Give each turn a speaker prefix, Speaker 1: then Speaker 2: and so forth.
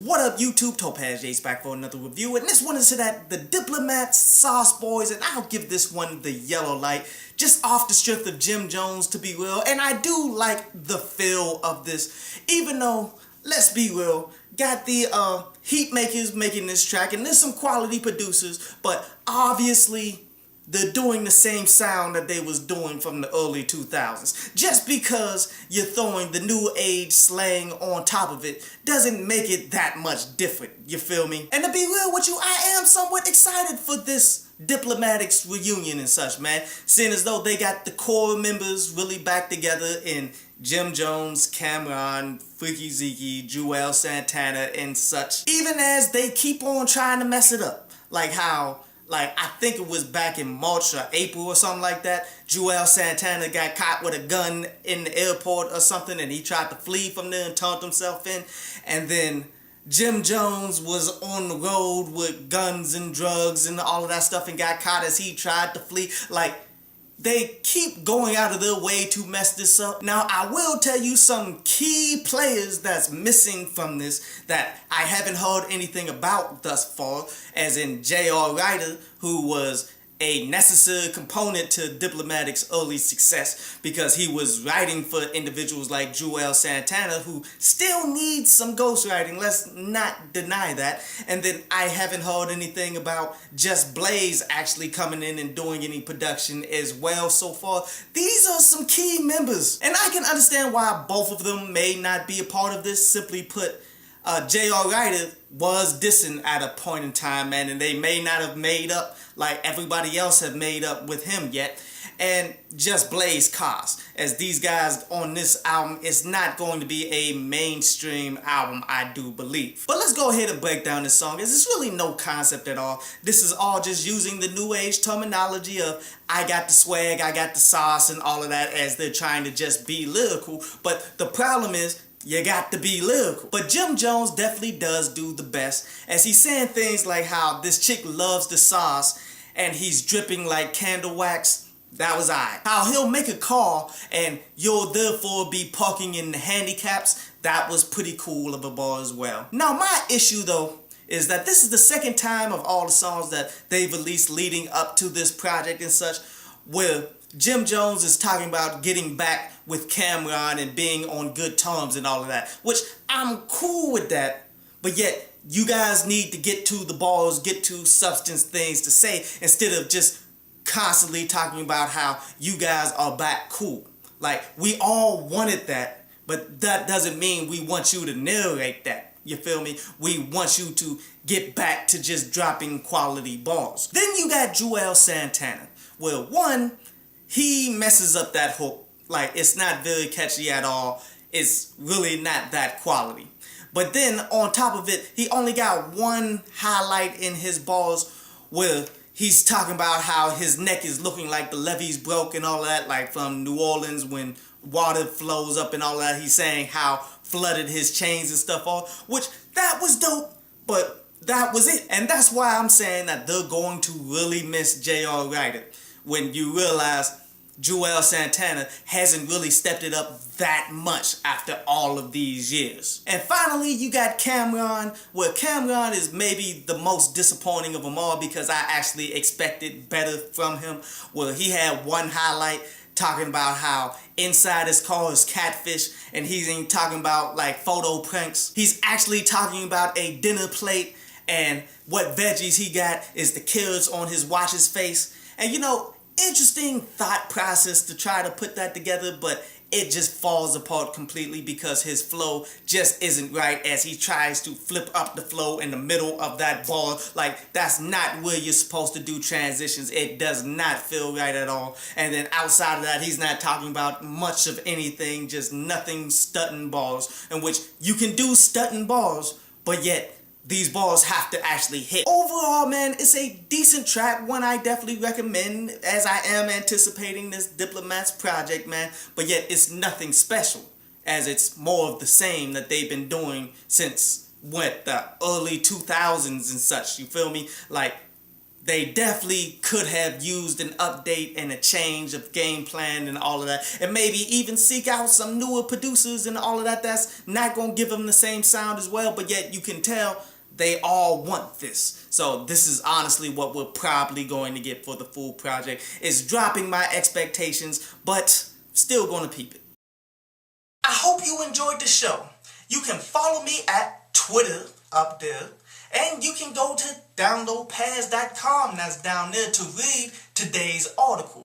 Speaker 1: What up YouTube, Topaz Jace back for another review, and this one is to that the Diplomats, Sauce Boys, and I'll give this one the yellow light, just off the strength of Jim Jones, to be real, and I do like the feel of this, even though, let's be real, got the heat makers making this track, and there's some quality producers, but obviously they're doing the same sound that they was doing from the early 2000s. Just because you're throwing the new age slang on top of it doesn't make it that much different, you feel me? And to be real with you, I am somewhat excited for this Diplomatics reunion and such, man. Seeing as though they got the core members really back together in Jim Jones, Cameron, Freaky Zeke, Joel Santana, and such. Even as they keep on trying to mess it up. Like how... I think it was back in March or April or something like that, Joel Santana got caught with a gun in the airport or something, and he tried to flee from there and turned himself in. And then Jim Jones was on the road with guns and drugs and all of that stuff and got caught as he tried to flee. They keep going out of their way to mess this up. Now, I will tell you some key players that's missing from this that I haven't heard anything about thus far, as in J.R. Ryder, who was a necessary component to Diplomatics' early success because he was writing for individuals like Joel Santana, who still needs some ghostwriting, let's not deny that. And then I haven't heard anything about Just Blaze actually coming in and doing any production as well so far. These are some key members, and I can understand why both of them may not be a part of this. Simply put, J.R. Ryder was dissing at a point in time, man, and they may not have made up like everybody else have made up with him yet. And Just Blaze cause, as these guys on this album, it's not going to be a mainstream album, I do believe. But let's go ahead and break down this song, as it's really no concept at all. This is all just using the new age terminology of I got the swag, I got the sauce, and all of that, as they're trying to just be lyrical. But the problem is, you got to be lyrical. But Jim Jones definitely does do the best, as he's saying things like how this chick loves the sauce and he's dripping like candle wax. That was I. How he'll make a call and you'll therefore be parking in the handicaps. That was pretty cool of a bar as well. Now my issue though is that this is the second time of all the songs that they've released leading up to this project and such where Jim Jones is talking about getting back with Cameron and being on good terms and all of that, which I'm cool with that, but yet you guys need to get to the balls, get to substance things to say instead of just constantly talking about how you guys are back cool. Like, we all wanted that, but that doesn't mean we want you to narrate that. You feel me? We want you to get back to just dropping quality balls. Then you got Joel Santana. Well, one, he messes up that hook. Like, it's not very catchy at all. It's really not that quality. But then, on top of it, he only got one highlight in his bars where he's talking about how his neck is looking like the levees broke and all that, like from New Orleans when water flows up and all that. He's saying how flooded his chains and stuff are, which that was dope, but that was it. And that's why I'm saying that they're going to really miss J.R. Ryder when you realize Joel Santana hasn't really stepped it up that much after all of these years. And finally, you got Cameron, where Cameron is maybe the most disappointing of them all because I actually expected better from him, where he had one highlight talking about how inside his car is catfish, and he ain't talking about like photo pranks. He's actually talking about a dinner plate, and what veggies he got is the carrots on his watch's face. And you know, interesting thought process to try to put that together, but it just falls apart completely because his flow just isn't right as he tries to flip up the flow in the middle of that bar. Like, that's not where you're supposed to do transitions. It does not feel right at all. And then outside of that, he's not talking about much of anything, just nothing stunting bars, in which you can do stunting bars, but yet these balls have to actually hit. Overall, man, it's a decent track, one I definitely recommend, as I am anticipating this Diplomats project, man. But yet, it's nothing special, as it's more of the same that they've been doing since, what, the early 2000s and such, you feel me? Like, they definitely could have used an update and a change of game plan and all of that, and maybe even seek out some newer producers and all of that that's not going to give them the same sound as well, but yet you can tell they all want this. So this is honestly what we're probably going to get for the full project. It's dropping my expectations, but still going to peep it. I hope you enjoyed the show. You can follow me at Twitter up there, and you can go to downloadpads.com, that's down there, to read today's article.